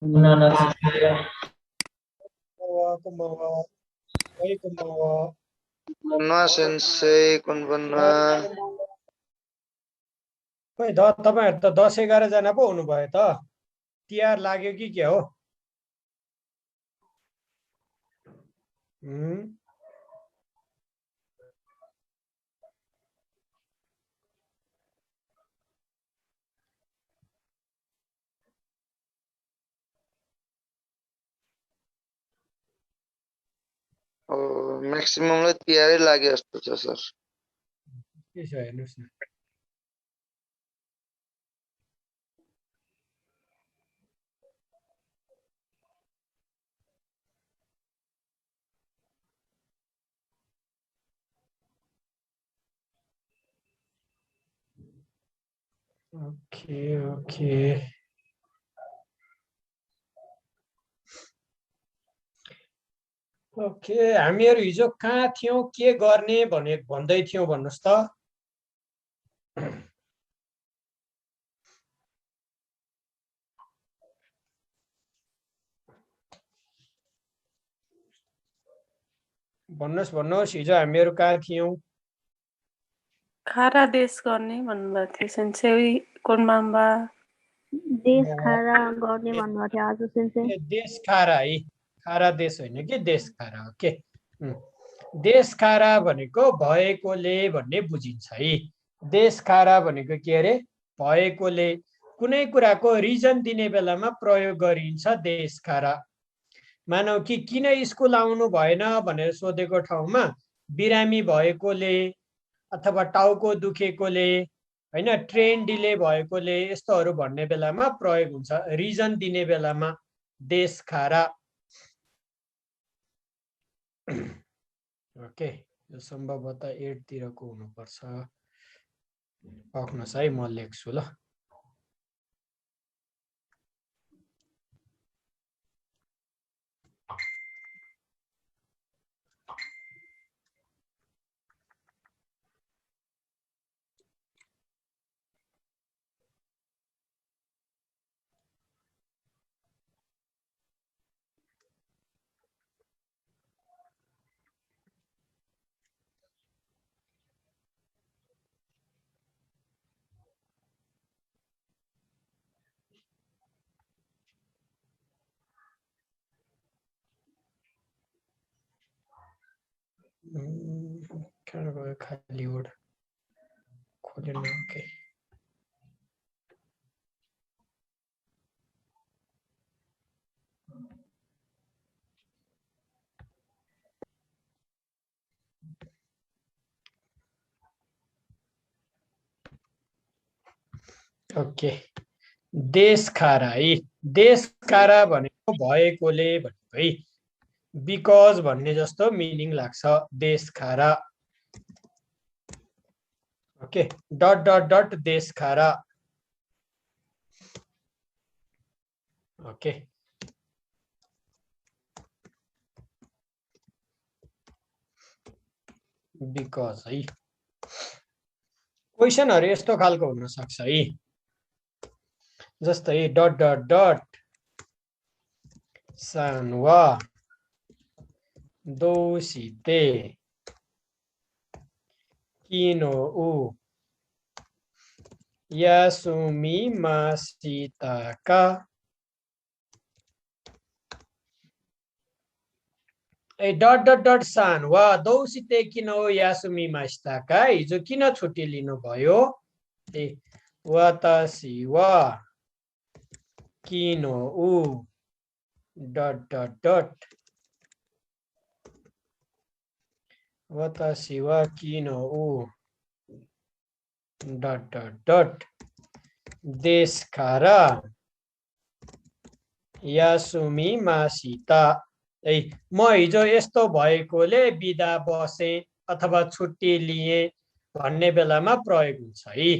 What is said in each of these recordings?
こんばんは。はい、こんばんは。こんばんは、先生。こんばんは。खोइ तपाईँहरू त 10-11 जना पो हुनुभयो त तिहार लाग्यो कि के हो? हुँ? म्याक्सिममलाई तिहारै लाग्यो जस्तो छ सर। के छ हेर्नुहोस् न। ओके ओके ओके हामीहरू हिजो कहाँ थियौँ के गर्ने भन्दै थियौँ भन्नुहोस् त। भन्नुहोस् हिजो हामीहरू कहाँ थियौँ? खारा देश गर्ने भन्नुभएको थियो सेन्सेई कोनमाम्बा। देश खारा गर्ने भन्नुभएको थियो आज सेन्से। देश खारा है, खारा देश होइन कि देश खारा। ओके, देश खारा भनेको भएकोले भन्ने बुझिन्छ है। देश खारा भनेको के अरे? भएकोले। कुनै कुराको रिजन दिने बेलामा प्रयोग गरिन्छ देश खारा। मानौ कि किन स्कुल आउनु भएन भनेर सोधेको ठाउँमा बिरामी भएकोले अथवा टाउको दुखेकोले हैन, ट्रेन डिले भएकोले, यस्तोहरू भन्ने बेलामा प्रयोग हुन्छ। रिजन दिने बेलामा देश खारा। ओके, यो सम्भवतः 8 तिरको हुनुपर्छ। पर्खनुहोस् है, म लेख्छु ल। कहाँ गयो खाली वर्ड? खोलेन। ओके, ओके, देश खारा है। देश खारा भनेको भएकोले भनेको है। बिकज भन्ने जस्तो मिनिङ लाग्छ देश खारा। ओके, डट डट डट देश खारा। ओके, बिकज है। क्वेसनहरू यस्तो खालको हुन सक्छ है, जस्तै डट डट डट सानवा दोसिते किनो उ यासुमी मासिताका। ए डट डट डट सानवा दोसिते किनो यासुमी मासिताका। हिजो किन छुट्टी लिनुभयो? ए वातासी वा किनो उ डट डट डट वातासी वा किनो उ डट डट डट देश खारा यासुमी मासिता। है, म हिजो यस्तो भएकोले बिदा बसे अथवा छुट्टी लिए भन्ने बेलामा प्रयोग हुन्छ है।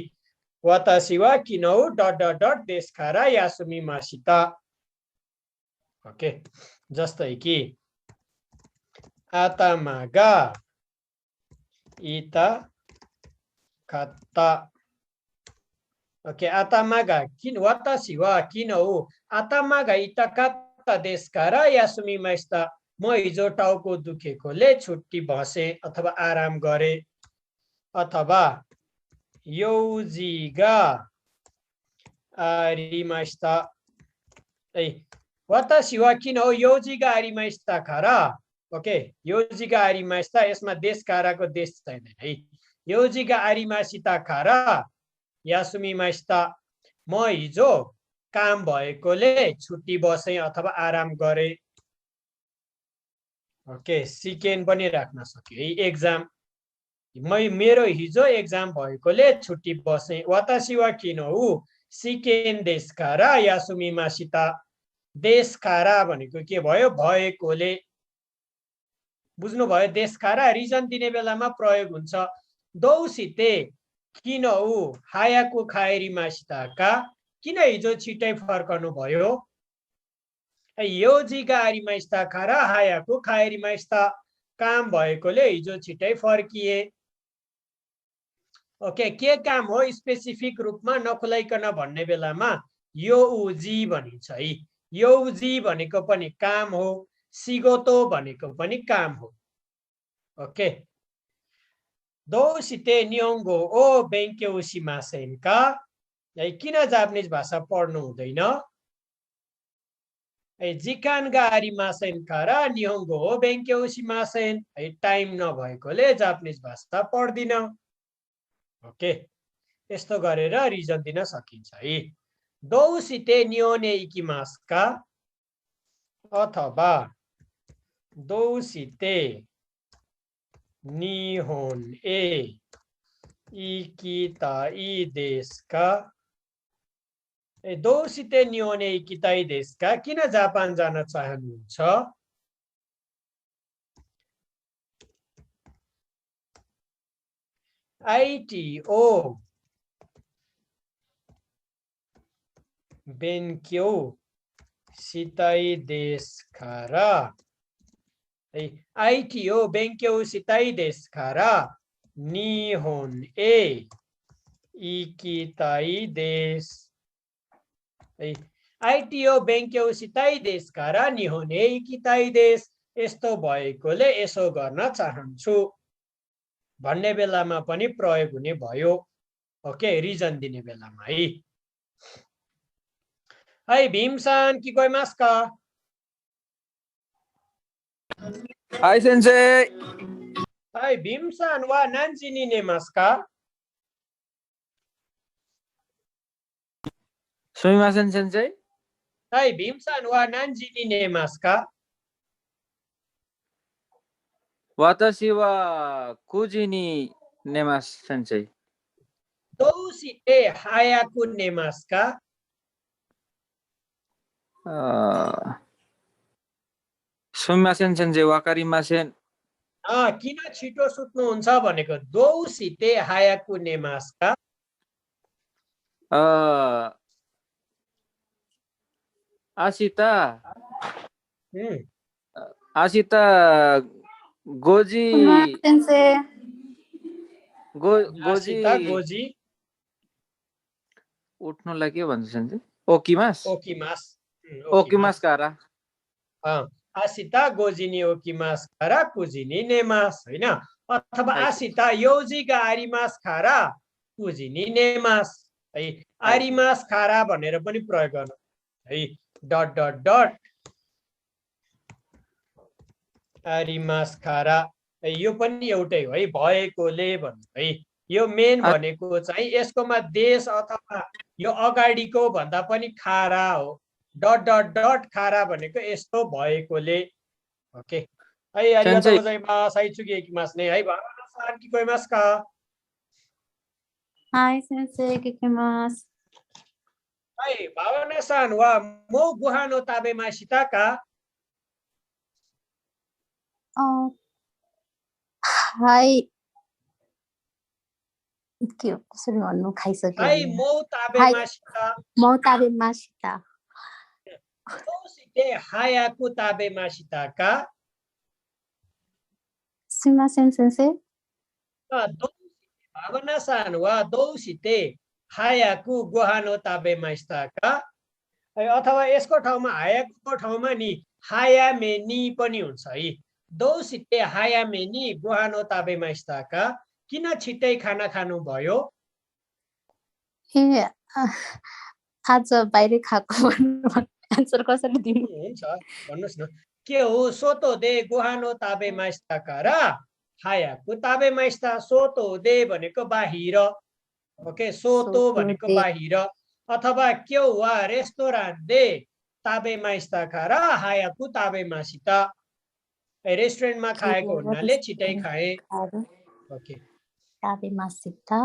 वातासी वा किनो डट डट डट देश खारा यासुमी मासिता। ओके, जस्तै कि आतामागा इता खात्ता। OK、頭が私は昨日頭が痛かったですから休みました。म हिजो टाउको दुखेकोले छुट्टी बसे अथवा आराम गरे अथवा योजी गा आरिमास्ता वातासी वा किन हो योजी गा आरिमास्ता खरा ओके योजी गा आरिमास्ता यसमा देश काराको देश छैन है योजी गा आरिमासिता खरा यासुमिमास्ता म हिजो काम भएकोले छुट्टी बसे अथवा आराम गरे ओके सिकेन पनि राख्न सक्यो है एक्जाम मेरो हिजो एक्जाम भएकोले छुट्टी बसे वातासी वा किन हो सिकेन देशकारा यासुमिमासिता देशकारा भनेको के भयो भएकोले बुझ्नु भयो देशकारा रिजन दिने बेलामा प्रयोग हुन्छ दौसिते किन हो हायाको खाएरीमासिताका किन हिजो छिटै फर्कनु भयो योजिगा आरिमास्ता खारा हायाको खाएरीमास्ता काम भएकोले हिजो छिटै फर्किए ओके के काम हो स्पेसिफिक रूपमा नखुलाइकन भन्ने बेलामा योउजी भनिन्छ है योउजी भनेको पनि काम हो सिगोतो भनेको पनि काम हो ओके दोसिते निहोंगो ओ बेंक्यो शिमासेनका किन जापानिज भाषा पढ्नु हुँदैन जिकान गा आरिमासेन खारा निहोंगो ओ बेंक्यो शिमासेन टाइम नभएकोले जापानिज भाषा पढ्दिन ओके यस्तो गरेर रिजन दिन सकिन्छ है दोसिते नियोने इकिमास्का अथवा दोसिते निहोन ए इकिताई देशका दोसिते नियोने इकिताई देशका किन जापान जान चाहनुहुन्छ आइटिओ बेन्क्यो सिताई देशकारा आइटिओ बेन्क्यो सिताई देशकारा निहोन ए इकिताई देश आइटिओ बेन्क्यो सिताई देशकारा निहोन ए इकिताई देश यस्तो भएकोले यसो गर्न चाहन्छु भन्ने बेलामा पनि प्रयोग हुने भयो ओके रिजन दिने बेलामा है हाई भीमसान कि गइमास् का हाई सेन्से हाई भीमसान वा नान्जिनी नेमास् का सुमिमासेन सेन्से हाई भीमसान वा नान्जिनी नेमास् का वातासी वा कुजिनी नेमास सेन्से दोसिते हायाकु नेमास् का सुमिमासेन सेन्से वाकारिमासेन किन छिटो सुत्नुहुन्छ भनेको दोसिते हायाकु नेमास् का आशिता आशिता गोजी गोजी गोजी उठ्नुलाई के भन्छ सेन्से ओकिमास ओकिमास ओकिमास कारा आशिता गोजिनी ओकिमास खारा कुजिनी नेमास हैन अथवा आशिता योजिगा आरिमास खारा कुजिनी नेमास है आरिमास खारा भनेर पनि प्रयोग गर्नु है डट डट डट आरिमास खारा यो पनि एउटै हो है भएकोले भन्नु है यो मेन भनेको चाहिँ यसकोमा देश अथवा यो अगाडिको भन्दा पनि खारा हो डट डट डट खारा भनेको यस्तो भएकोले ओके है आरिगातो गोजाइमास आइचुकी इकिमास ने है भावना-सान कि गइमास का हाई सेन्से किकिमास है भावना-सान वा मो गुहानो ताबेमासिता का हाई के कसरी भन्नु खाइसक्यो है मो ताबेमासिता म ताबेमासिता दोसिते हायाकु ताबेमासिता का सुमिमासेन सेन्से भावना-सान वा दोसिते हायाकु गोहानो ताबेमासिता का अथवा यसको ठाउँमा हायाकुको ठाउँमा नि हायामेनी पनि हुन्छ है दोसिते हायामेनी गोहानो ताबेमासिता का किन छिट्टै खाना खानु भयो ए आज बाहिर खाएको आन्सर कसरी दिनु हुन्छ भन्नुस् न के हो सोतो दे गोहानो ताबेमासिता का र हायाकु ताबेमासिता सोतो दे भनेको बाहिर ओके सोतो भनेको बाहिर अथवा क्यौ वा रेस्टुरान्ट दे ताबेमासिता का र हायाकु ताबेमासिता रेस्टुरेन्टमा खाएको हुनाले छिटै खाए ओके ताबेमासिता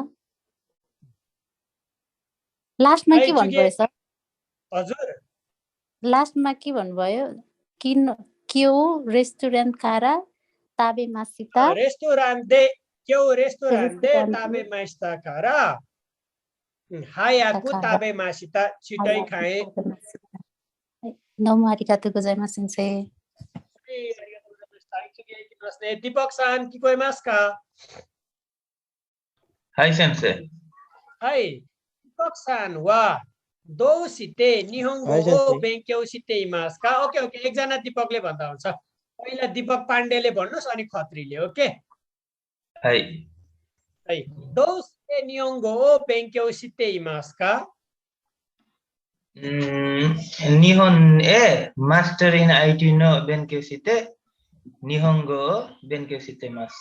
लास्टमा के भन्नुभयो सर हजुर लास्टमा के भन्नुभयो किन क्यौ रेस्टुरेन्ट खारा ताबेमासिता रेस्टुरान्ट दे क्यौ रेस्टुरान्ट दे ताबेमासिता का र हायाकु ताबेमासिता छिटै खाए नोमो आरिगातो गोजाइमासु सेन्सेई दीपक सान किकोइमासु का हाई सेन्से हाई दीपक सान वा दोसिते निहोंगो ओ बेंक्यौ सिते इमास का ओके ओके एकजना दीपकले भन्दा हुन्छ पहिला दीपक पाण्डेले भन्नुस् अनि खत्रीले ओके हाई हाई दोसिते निहोंगो ओ बेंक्यौ सिते इमास का निहोन ए मास्टर इन आईटी नो बेनकेसिते निहोंगो बेनकेसितेमास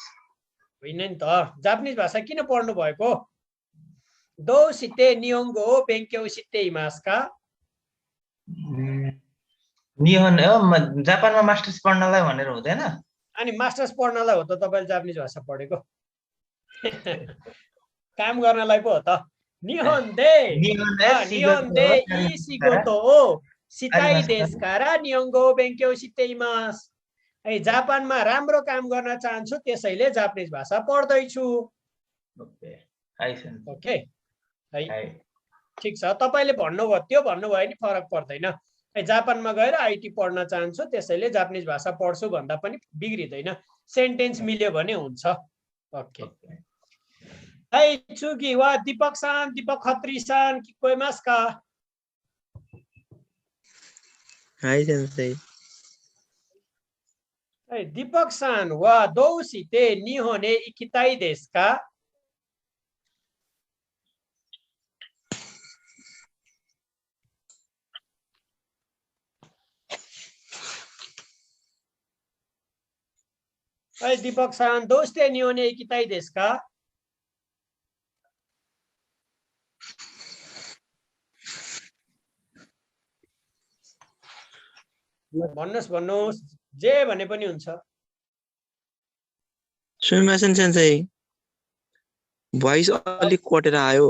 होइन नि त जापानिज भाषा किन पढ्नु भएको दोसिते निहोंगो ओ बेंक्यौ सिते इमास का निहोन जापानमा मास्टर्स पढ्नलाई भनेर हुँदैन अनि मास्टर्स पढ्नलाई हो त तपाईले जापानिज भाषा पढेको काम गर्नलाई पो हो त निहोन दे इसिगोतो ओ सिताई देश का र निहोंगो बेंक्यौ सिते इमास ए जापानमा राम्रो काम गर्न चाहन्छु त्यसैले जापानिज भाषा पढ्दैछु ओके हाई सेन्से ओके है ठीक छ तपाईले भन्नुभयो त्यो भन्नुभयो नि फरक पर्दैन जापानमा गएर आईटी पढ्न चाहन्छु त्यसैले जापानिज भाषा पढ्छु भन्दा पनि बिग्रिदैन सेन्टेन्स मिल्यो भने हुन्छ ओके है चुगी वा दीपक खत्री सान किकोइमासु का हाई सेन्सेई दीपक सान वा दोसिते निहोने इकिताई देशु का दीपक सान दोस्ते निहोने इकिताई देशु का भन्नुहोस् जे भने पनि हुन्छ सुमिमासेन सेन्सेई भोइस अलिक कटेर आयो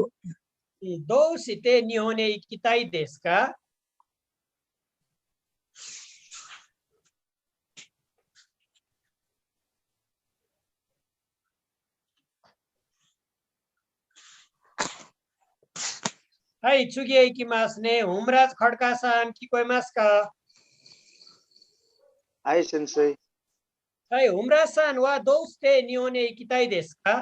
दोसिते निहोने इकिताई देशु का है चुगिए इकिमासु ने हुमराज खड्का सान किकोइमासु का हाई सेन्सेई है हुमराज सान वा दोस्ते निहोने इकिताई देशु का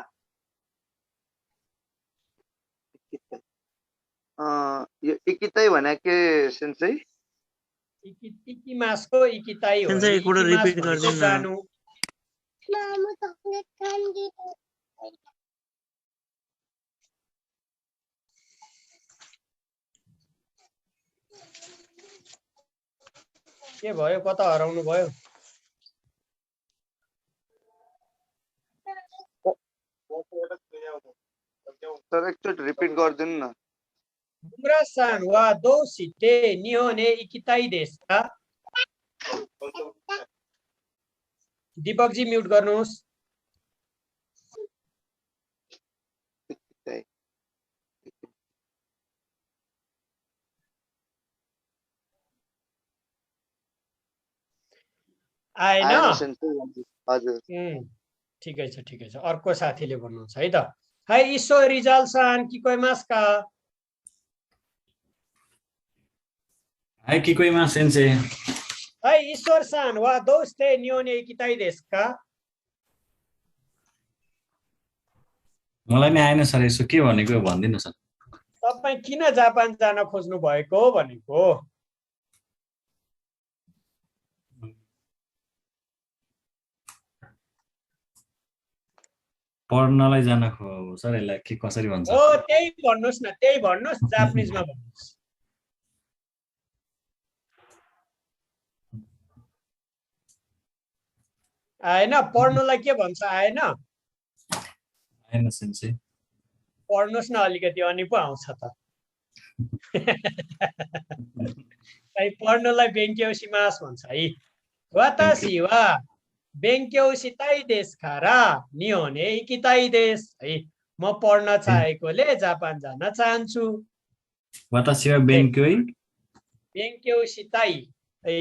यो इकिताई भने के सेन्सेई इकिमासको इकिताई हो सेन्सेई एकपल्ट रिपिट गर्दिनु न जानु के भयो कता हराउनु भयो सर एकचोटि रिपिट गरिदिनु न हुमराज सान वा दोसिते निहोने इकिताई देशु का दीपक जी म्युट गर्नुहोस् आएन हजुर ठिकै छ अर्को साथीले भन्नुहुन्छ है त है ईश्वर रिजाल सान किकोइमासु का हाई किकोइमासु सेन्सेई है ईश्वर सान वा दोस्ते निहोने इकिताई देशु का मलाई नि आएन सर यसो के भनेको भनिदिनु सर तपाईँ किन जापान जान खोज्नु भएको भनेको पढ्नलाई जान सर यसलाई के कसरी भन्छ हो त्यही भन्नुस् न त्यही भन्नुस् जापानिजमा भन्नुस् आएन पढ्नुलाई के भन्छ आएन आएन सेन्से पढ्नुस् न अलिकति अनि पो आउँछ त पढ्नुलाई बेङ्क्यौसिमास भन्छ है वातासी वा बेङ्क्यौसिताई देश खारा निहोने इकिताई देश है म पढ्न चाहेकोले जापान जान चाहन्छु वातासी वा बेङ्क्योई बेङ्क्यौसिताई है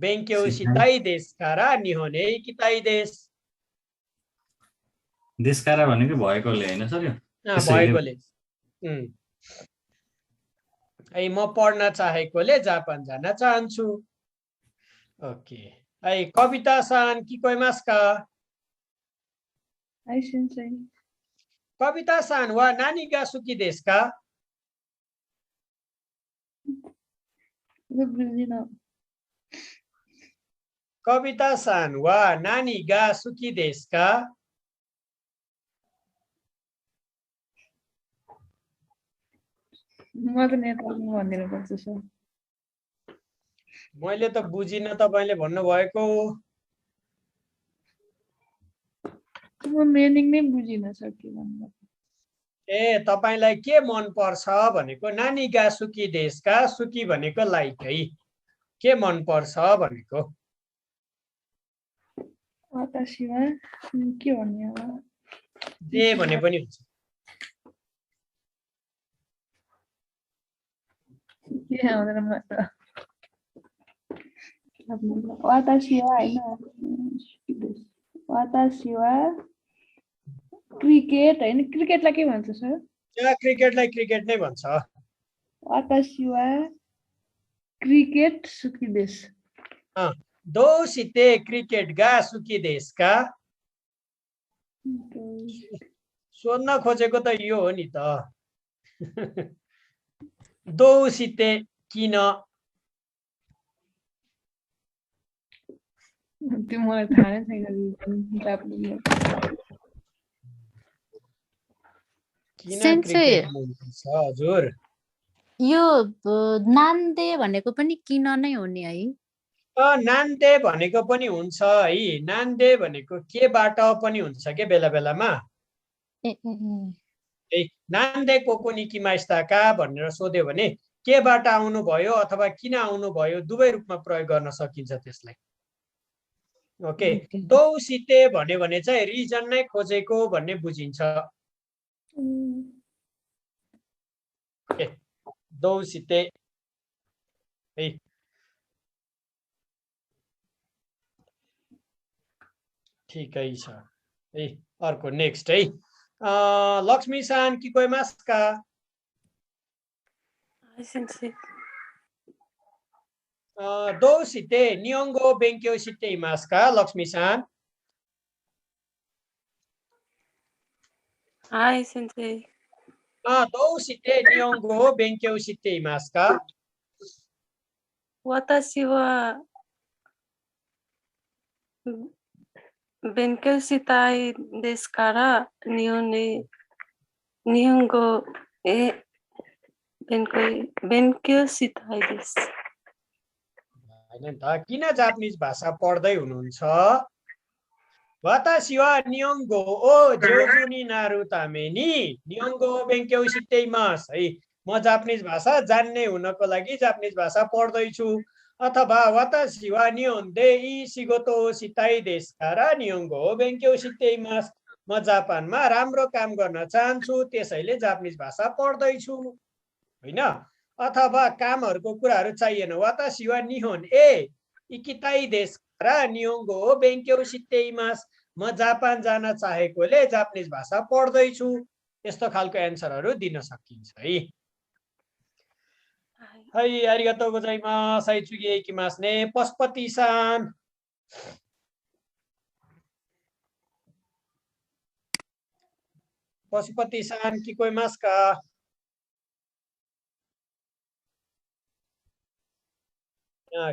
बेङ्क्यौसिताई देश खारा निहोने इकिताई देश देशकारा भनेको भएकोले होइन सर यो भएकोले है म पढ्न चाहेकोले जापान जान चाहन्छु ओके है कविता सान किकोइमास का कविता सान वा नानी गा सुकी देश का कविता सान वा नानी गा सुकी देश का मैले त बुझिन तपाईले भन्नुभएको ए तपाईलाई के मन पर्छ भनेको नानी गा सुकी देशका सुकी भनेको लाइक है के मन पर्छ भनेको जे भने पनि हुन्छ क्रिकेट हैन क्रिकेटलाई के भन्छ सर क्रिकेटलाई क्रिकेट नै भन्छ क्रिकेट सुकी देश दोसिते क्रिकेट गा सुकी देश का सोध्न खोजेको त यो हो नि त दोसिते किन त्यो मलाई थाहा नै छैन हजुर यो नान्दे भनेको पनि किन नै हो नि है नान्दे भनेको पनि हुन्छ है नान्दे भनेको केबाट पनि हुन्छ के बेला बेलामा नान्दे कोकोनिकिमास्ताका भनेर सोध्यो भने केबाट आउनु भयो अथवा किन आउनु भयो दुवै रूपमा प्रयोग गर्न सकिन्छ त्यसलाई ओके दोसिते भन्यो भने चाहिँ रिजन नै खोजेको भन्ने बुझिन्छ दोसिते है ठिकै छ है अर्को नेक्स्ट है लक्ष्मी सान किकोइमास का दोसिते नियोंगो बेंक्यो शिते इमास का लक्ष्मी सान हाय सेन्से दोसिते नियोंगो बेंक्यो शिते इमास का वाताशी wa बेंक्यो शिताई देश कारा नियोंगो बेंक्यो शिताई देश किन जापानिज भाषा पढ्दै हुनुहुन्छ वाताशी wa नियोंगो ओ जोजु नि नारु तामे नि नियोंगो बेंक्यो शिते इमास है म जापानिज भाषा जान्ने हुनको लागि जापानिज भाषा पढ्दै छु अथवा वाताशी wa नियोंदे इ शिगोतो शिताई देश कारा नियोंगो बेंक्यो शिते इमास म जापानमा राम्रो काम गर्न चाहन्छु त्यसैले जापानिज भाषा पढ्दै छु हैन अथवा कामहरुको कुराहरु चाहिएन वाताशी wa निहोन ए इकिताई देश कारा नियोंगो बेंक्यो शिते इमास म जापान जान चाहेकोले जापानिज भाषा पढ्दै छु यस्तो खालको एन्सरहरु दिन सकिन्छ है हाय आरिगातो गोजाइमास आइचुगे इकिमास ने पशुपति सान किकोइमास का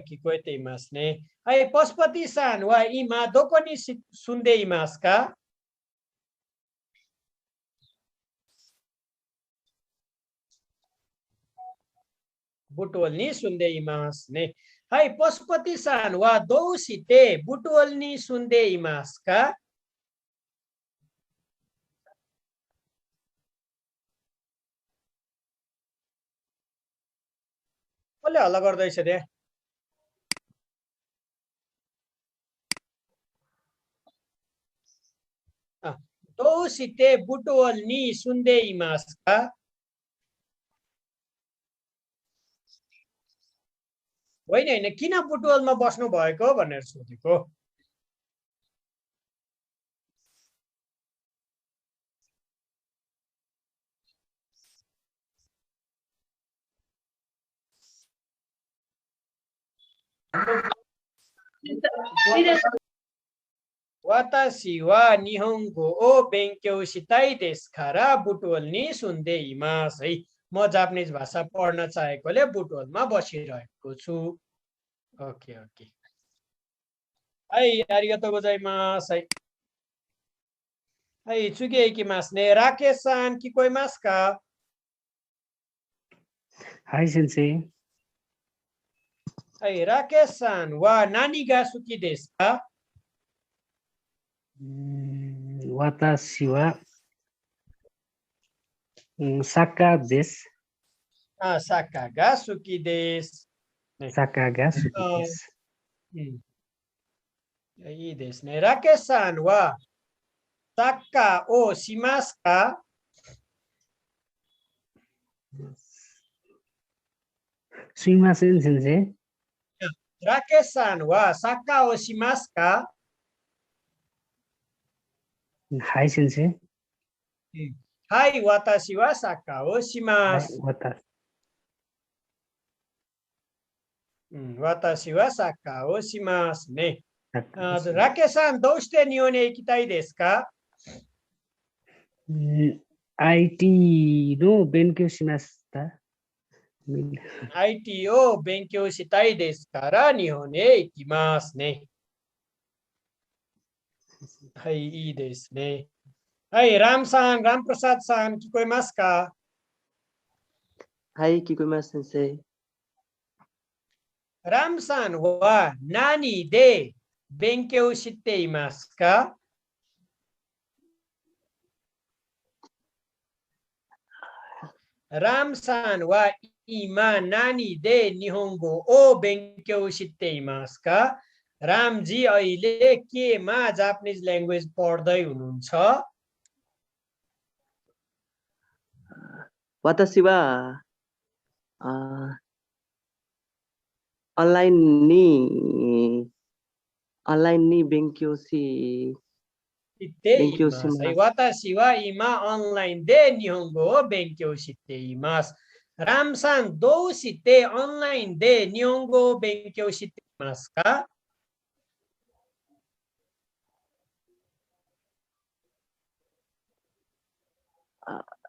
聞こえていますね。はい、ポスポティさんは今どこに住んでいますか？ブトウルに住んでいますね。はい、ポスポティさんはどうしてブトウルに住んでいますか？कसले हल्ला गर्दैछ रे?どうしてブトウルに住んでいますか? होइन होइन किन बुटवलमा बस्नु भएको भनेर सोधेको। वातासी वा निहोंगो ओ बेंक्यो शिताई देश खारा बुटवल नि सुन्दै इमास है। म जापानिज भाषा पढ्न चाहेकोले बुटवलमा बसिरहेको छु। ओके ओके हाई आरिगातो गोजाइमास है। हाई चुगे इकिमास ने राकेश सान किकोइमास का? हाई सेन्सेई। हाई राकेश सान वा नानीगासुकी देश का? वातासी वा साका देश। साकागासुकी देश। साकागासुकी देश। यही देश ने। राकेश सान वा साक्का ओ शिमास का? सुइमासेन सेन्सेई। राकेश सान वा साक्का ओ शिमास का? हाई सेन्सेई। हाई वातासी वा साक्का ओ शिमास। वातासी वा साक्का ओ शिमास ने। राकेश सान दोस्ते नियोने इकिताई देश का? आईटी नो बेंक्यो शिमास्ता। आईटी ओ बेंक्यो शिताई देश कारा नियोने इकिमास ने। हाई ई देश ने। हाई राम प्रसाद सान किकोइमास का? हाई किकोइमास सेन्सेई। राम सान वा नानी दे बेंक्यो शिते इमास का? राम सान वा इमा नानी दे निहोंगो ओ बेंक्यो शिते इमास का? राम जी अहिले के मा जापानिज ल्याङ्ग्वेज पढ्दै हुनुहुन्छ? वातासी वा अनलाइन नि बेंक्यो वातासी वा इमा अनलाइन दे निहोंगो बेंक्यो शिते इमास। राम सान दो शिते अनलाइन दे निहोंगो बेंक्यो शिते इमास का?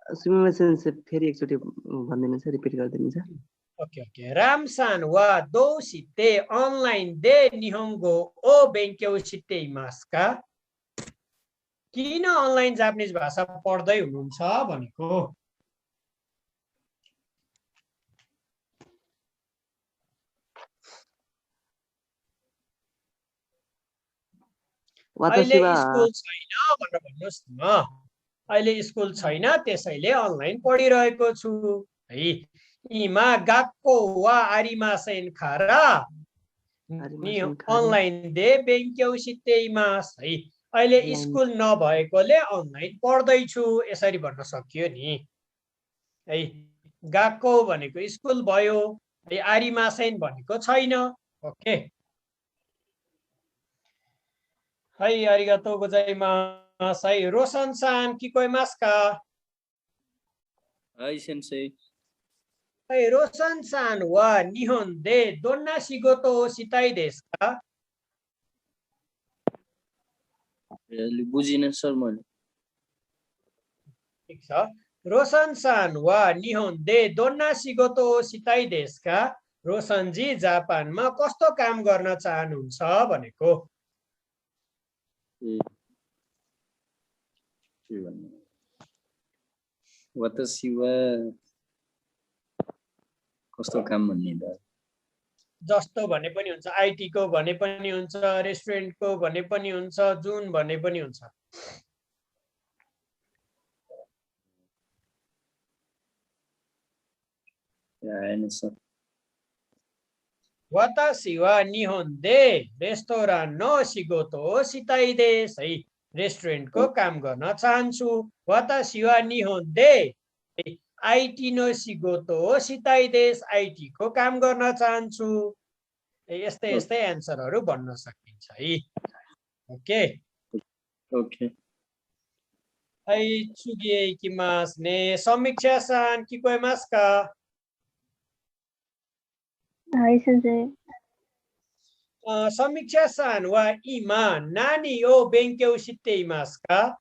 सुमिमासेन से फेरि एकचोटि भन्दिनुहुन्छ, रिपिट गरिदिनुहुन्छ? ओके ओके राम सान वा दो शिते अनलाइन दे निहोंगो ओ बेंक्यो शिते इमास का? किन अनलाइन जापानिज भाषा पढ्दै हुनुहुन्छ भनेको। अहिले स्कुल छैन भनेर भन्नुहोस् न। अहिले स्कुल छैन त्यसैले अनलाइन पढिरहेको छु है। इमा गाक्को वा आरिमासेन खारा अनलाइन दे बेंक्यो शिते इमास है। अहिले स्कुल नभएकोले अनलाइन पढ्दैछु यसरी भन्न सकियो नि है। गाक्को भनेको स्कुल भयो, आरिमासेन भनेको छैन। ओके हाई आरिगातो गोजाइमास है। रोशन सान किकोइमास का? हाई सेन्सेई। हाई रोशन सान वा निहोन दे दोन्ना शिगोतो शिताई देश का? बुझिन सर मैले। ठीक छ। रोशन सान वा निहोन दे दोन्ना शिगोतो शिताई देश का? रोशनजी जापानमा कस्तो काम गर्न चाहनुहुन्छ भनेको। कस्तो काम भन्ने त जस्तो भने पनि हुन्छ, आईटी को भने पनि हुन्छ, रेस्टुरेन्ट को भने पनि हुन्छ, जुन भने पनि हुन्छ। वातासी वा निहोन दे रेस्टोरेन्ट नो शिगोतो ओ शिताई देस है। रेस्टुरेन्ट को काम गर्न चाहन्छु। वातासी वा निहोन दे आईटी नो शिगोतो ओ शिताई देस आईटी को काम गर्न चाहन्छु। यस्तै यस्तै एन्सरहरू भन्न सकिन्छ है। ओके ओकेはい次へ行きますね。समीक्षाさん聞こえますか。はい先生。समीक्षाさんは今何を勉強していますか。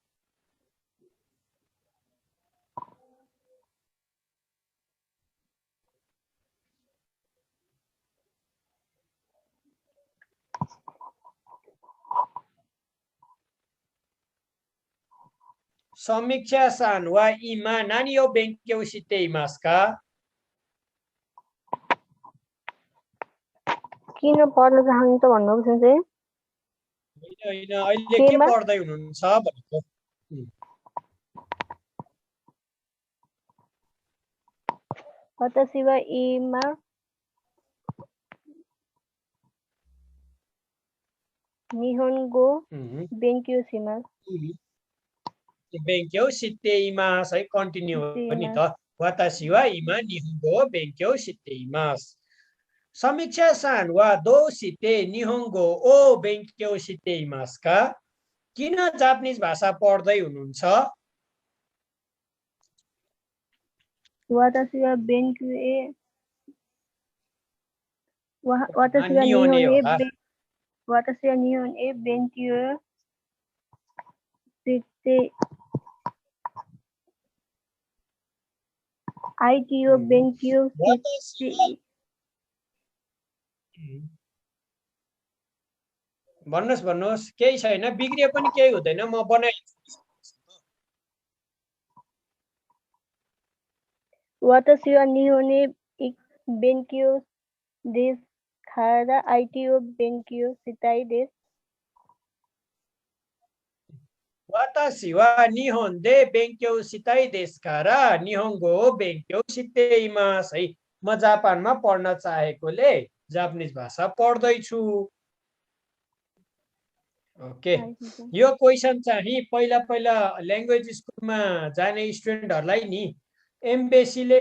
समीक्षाさんは今何を勉強していますか。 किन पढ्न चाहनुहुन्छ भन्नुभएको सन्चै। होइन अहिले के पढ्दै हुनुहुन्छ भनेको। वातासी वा इमा निहोन्गो बेंक्यो शिमास। बेंक्यो शिते इमास है कन्टिन्यू पनि त। वातासी वा इमा निहोन्गो बेंक्यो शिते इमास। समीक्षा सान वा दो शिते निहोन्गो ओ बेंक्यो शिते इमास का। किन जापानिज भाषा पढ्दै हुनुहुन्छ। वातासी वा बेंक्यो ए वातासी वा निहोन ए बेंक्यो शिते आईटीओ बेंक्यो भन्नुहोस् केही छैन बिग्रियो पनि केही हुँदैन म बनाइदिन्छु। वातासी वा निहोने बेंक्यो देश खारा आईटीओ बेंक्यो शिताई देश। वातासी वा निहोन दे बेंक्यो शिताई देश खारा निहोंगो बेंक्यो शिते इमास है। म जापानमा पढ्न चाहेकोले जापानिज भाषा पढ्दैछु। ओके यो क्वेशन चाहिँ पहिला पहिला ल्याङ्ग्वेज स्कुलमा जाने स्टुडेन्टहरुलाई नि एम्बेसीले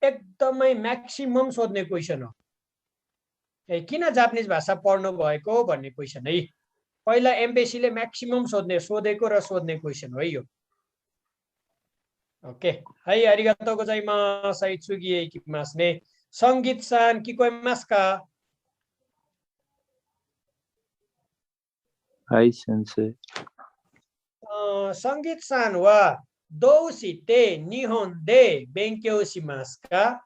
एकदमै म्याक्सिमम सोध्ने क्वेशन हो। किन जापानिज भाषा पढ्नु भएको भन्ने क्वेशन है। पहिला एम्बेसीले म्याक्सिमम सोधेको र सोध्ने क्वेशन हो यो। ओके हाई आरिगातो गोजाइमासुはい次へ行きますね。संगीतさん聞こえますか。はい先生。संगीतさんはどうして日本で勉強しますか。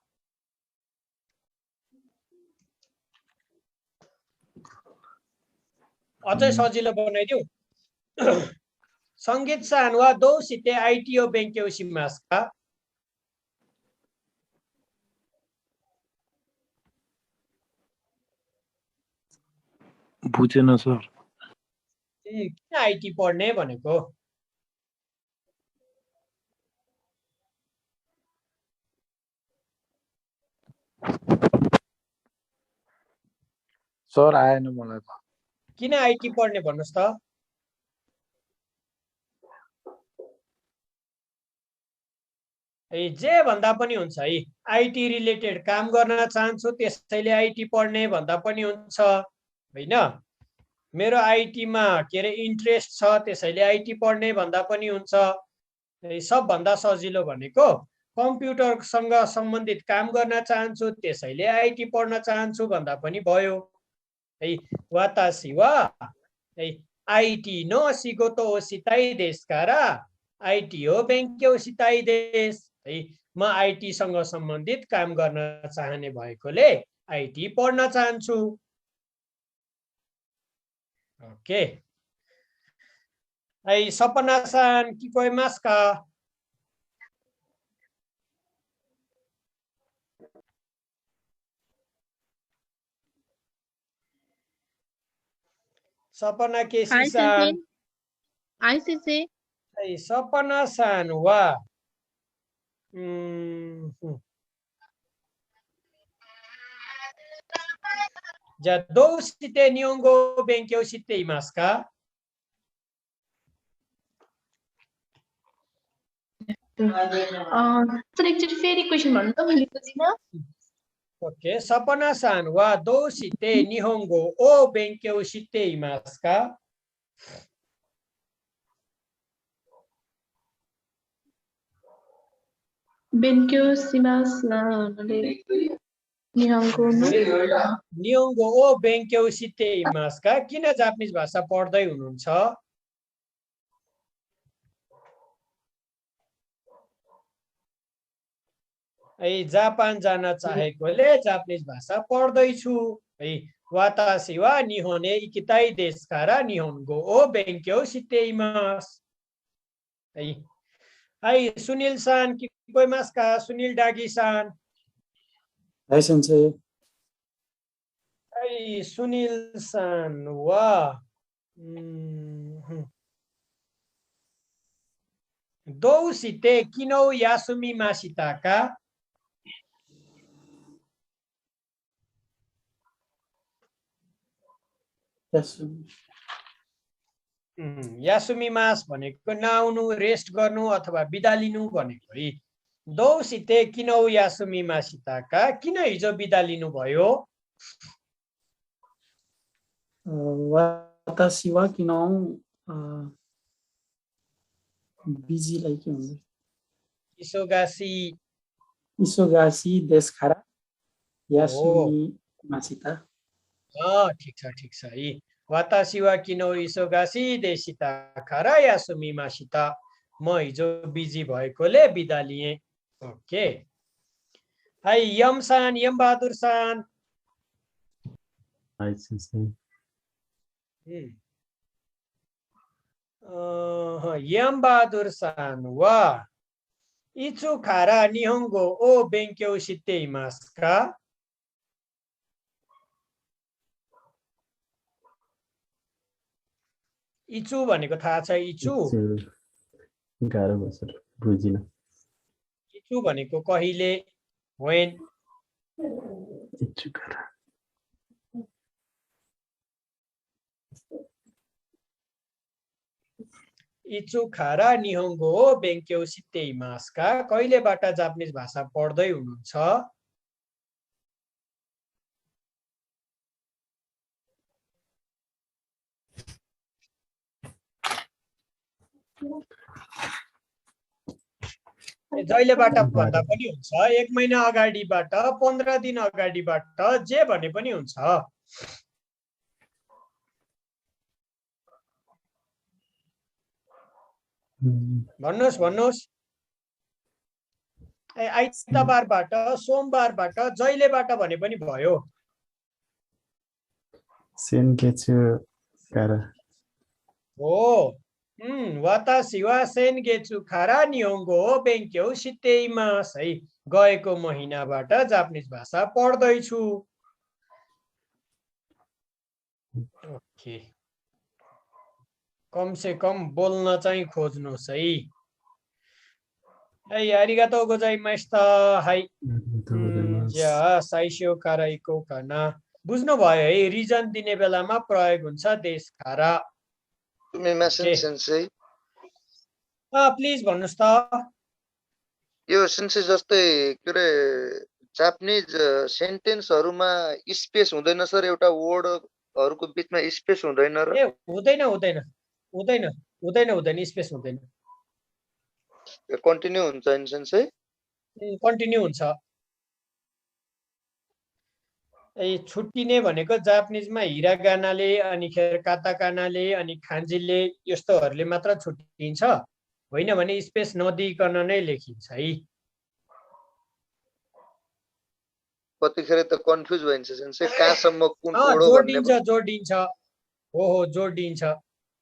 अझै सजिलो बनाइदिउ। संगीतさんはどうしてITを勉強しますか。बुझेन सर। किन आईटी पढ्ने भनेको। सर आएन मलाई त। किन आईटी पढ्ने भन्नुस् त। जे भन्दा पनि हुन्छ है आईटी रिलेटेड काम गर्न चाहन्छु त्यसैले आईटी पढ्ने भन्दा पनि हुन्छ हैन। मेरो आईटी मा के रे इन्ट्रेस्ट छ त्यसैले आईटी पढ्ने भन्दा पनि हुन्छ। सबभन्दा सजिलो भनेको कम्प्युटरसँग सम्बन्धित काम गर्न चाहन्छु त्यसैले आईटी पढ्न चाहन्छु भन्दा पनि भयो है। वातासी वा आईटी नो शिगोतो ओ शिताई देश कारा आईटी हो बेंक्यो शिताई देश है। म आईटी सँग सम्बन्धित काम गर्न चाहने भएकोले आईटी पढ्न चाहन्छु। ओके सपना सान किकोइमास का सपना केसी सान सपना सान वाじゃあどうして日本語を勉強していますか？ओके सपना सान वा どうして日本語を勉強していますか？勉強しますなので日本語を勉強していますか? किन जापानिज भाषा पढ्दै हुनुहुन्छ? जापान जान चाहेकोले जापानिज भाषा पढ्दैछु है वातासी वा निहोने इकिताई देश कारा निहोन्गो ओ बेंक्यो शितेइमास है सुनील सान किकोइमास का सुनील डागी सान हाय सेन्सेई है सुनील सान वा दो शिते किनो यासुमी माशिता का यासुमिमास भनेको नआउनु रेस्ट गर्नु अथवा बिदा लिनु भनेको है दौसिते किनौ यासुमिमासिताका किन हिजो बिदा लिनु भयो वातासी वा किनौ बिजी लाई के हुन्छ इसोगासी देश खारा यासुमिमासिता ठीक छ है वातासी वा किनो इसोगासी देशिता खारा यासुमिमासिता म हिजो बिजी भएकोले बिदा लिए ओके है यमसान यम बहादुर सान हाय सेन्सेई यम बहादुर सान वा इचु खारा निहोंगो ओ बेंक्यो शितेइमासु का इचु भनेको थाहा छ इचु गाह्रो भयो सर बुझिन इचु भनेको कहिले when इचु खारा इचु खारा निहोंगो ओ बेंक्यो शितेइमासु का कहिलेबाट जापानिज भाषा पढ्दै हुनुहुन्छ जहिलेबाट भन्दा पनि हुन्छ 1 महिना अगाडिबाट 15 दिन अगाडिबाट जे भने पनि हुन्छ भन्नुस् आइतबारबाट सोमबारबाट जहिलेबाट भने पनि भयो सेनगेचु खारा हो वातासी वा सेनगेचु खारा निहोंगो ओ बेंक्यो शितेइमासु है गएको महिनाबाट जापानिज भाषा पढ्दैछु ओके कम से कम बोल्न चाहिँ खोज्नुस् है है आरिगातो गोजाइमासिता है या साइसियो काराइको काना बुझ्नु भयो है रिजन दिने बेलामा प्रयोग हुन्छ देश खारा प्लिज भन्नुस् त यो सेन्सेस जस्तै के रे जापानिज सेन्टेन्सहरुमा स्पेस हुँदैन सर एउटा वर्डहरुको बीचमा स्पेस हुँदैन र ए हुँदैन स्पेस हुँदैन कन्टिन्यू हुन्छ इन सेन्स है कन्टिन्यू हुन्छ छुट्टिने भनेको जापानिजमा हिरागानाले अनि काताकानाले अनि खान्जीले यस्तोहरुले मात्र छुट्टिन्छ होइन भने स्पेस नदिइकन नै लेखिन्छ है कतिखेर त कन्फ्युज भइन्छ सेन्से कहाँसम्म कुन ओडो भन्ने जोडिन्छ हो जोडिन्छ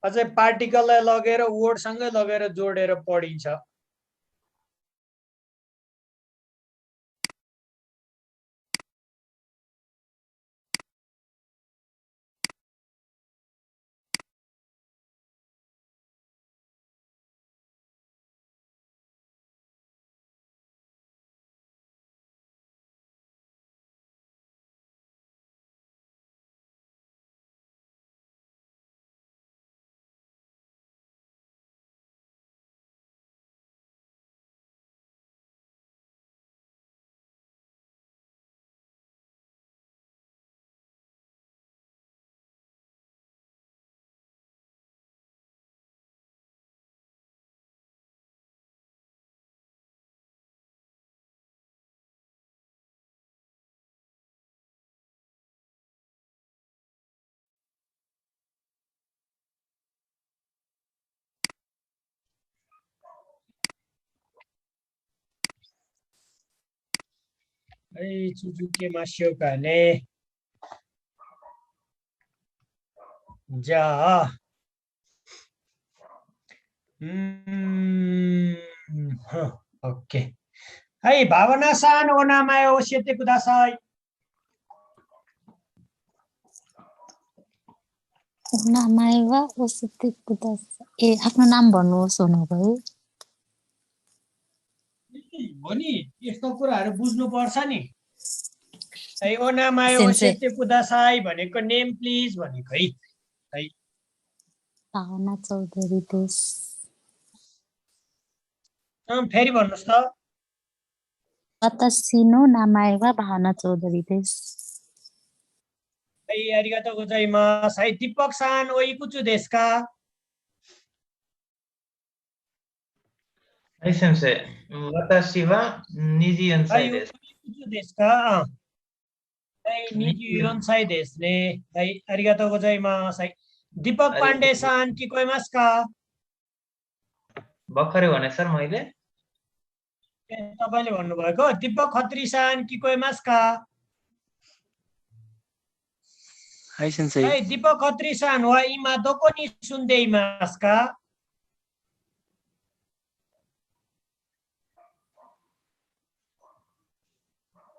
अझै पार्टिकललाई लगेर वर्डसँगै लगेर जोडेर पढिन्छ Suzuki Mashoka ne. Ja. Okay. Hai, Bhavana-san, o namae oshiete kudasai. नमाए वा ओसिते कुदासाई आफ्नो नाम भन्नुहोस् भन्नुभयो हो नि यस्तो कुराहरु बुझ्नु पर्छ नि है ओ नमाए ओसिते कुदासाई भनेको नेम प्लिज भनेको है भावना चौधरी देश फेरि भन्नुस् त वतासी नो नमाए वा भावना चौधरी देशはい、ありがとうございます。はい、ディッパクさん、おいくつですか？はい、先生。私は24歳です。はい、おいくつですか？はい、24歳ですね。はい、ありがとうございます。はい、ディッパクパンデさん、聞こえますか？भर्खरै भने सर मैले तपाईले भन्नुभएको दीपक खत्री सान किको एमास का हाई सेन्सेई हाई दीपक खत्री सान वा इमा दोको नि सुन्दै इमास का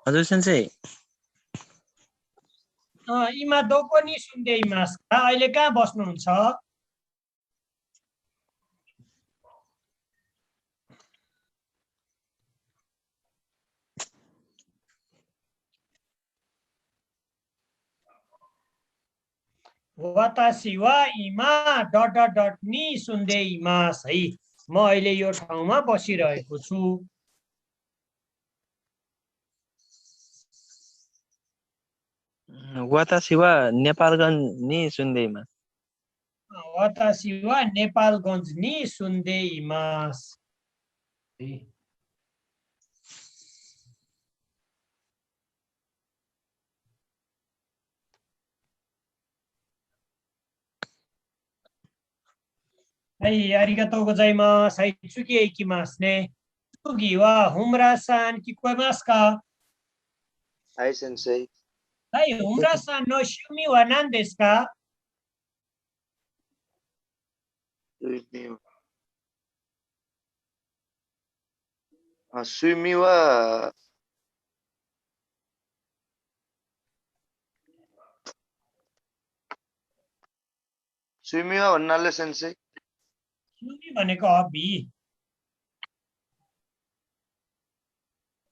हजुर सेन्सेई इमा दोको नि सुन्दै इमास का अहिले कहाँ बस्नुहुन्छ वातासी वा इमा डट डट डट नि सुन्दै इमास है म अहिले यो ठाउँमा बसिरहेको छु वातासी वा नेपालगञ्ज नि सुन्दै इमास वातासी वा नेपालगञ्ज नि सुन्दै इमासはい、ありがとうございます。はい、次へ行きますね。次は、ホムラさん、聞こえますか？はい、先生。はい、ホムラさんの趣味は何ですか？趣味は、भन्नाले सेन्सेई趣味भनेको हबी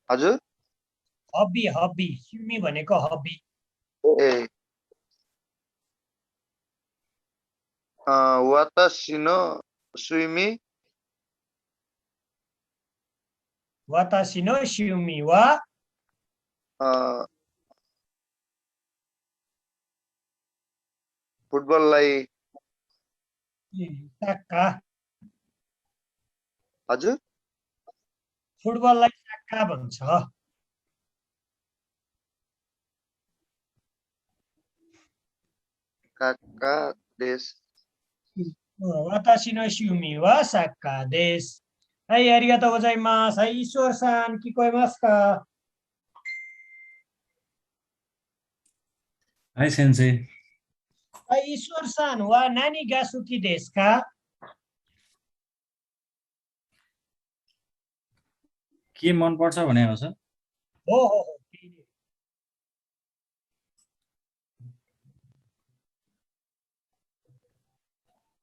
हजुर हबी हबी趣味भनेको हबी ए वातासी नो शुमी वातासी नो शुमी वा फुटबललाई साक्का हजुर फुटबललाई साक्का भन्छ काका देश वातासी नो शुमी वा साक्का देश はい、ありがとうございます。はい、ईश्वरさん聞こえますか？ हाई सेन्से ईश्वर सान वा नानी गासुकी देश का के मन पर्छ भने हो सर हो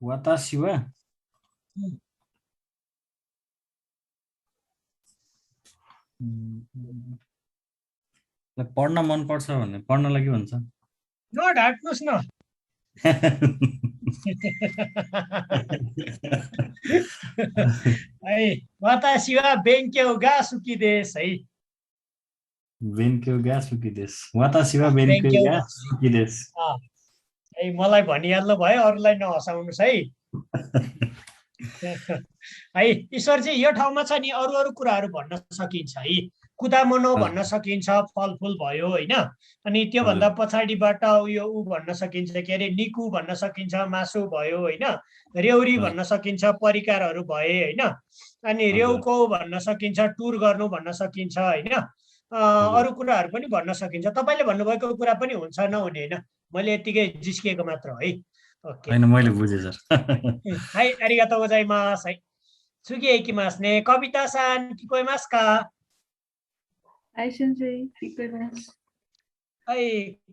वातासी वा पढ्न मन पर्छ भने पढ्नलाई के भन्छ नढाट्नुहोस् न है वातासी वा बेङ्क्यौ गासुकी देश है बेन्क्यो गा सुकी देश वातासी वा बेन्क्यो गा सुकी देश है मलाई भनिहाल्नु भयो अरूलाई नहसाउनुहोस् है है ईश्वरजी यो ठाउँमा छ नि अरू अरू कुराहरू भन्न सकिन्छ है कुदामनो भन्न सकिन्छ फलफुल भयो होइन अनि त्योभन्दा पछाडिबाट उयो ऊ भन्न सकिन्छ के अरे निकु भन्न सकिन्छ मासु भयो होइन रेउरी भन्न सकिन्छ परिकारहरू भए होइन अनि रेउको भन्न सकिन्छ टुर गर्नु भन्न सकिन्छ होइन अरू कुराहरू पनि भन्न सकिन्छ तपाईले भन्नुभएको कुरा पनि हुन्छ नहुने होइन मैले यतिकै जिस्किएको मात्र है ओके हैन मैले बुझे सर हाई आरिगातो गोजाइमास है सुगी इकिमास ने कविता सान किकोइमास का हाई सेन्सेई किकोइमास है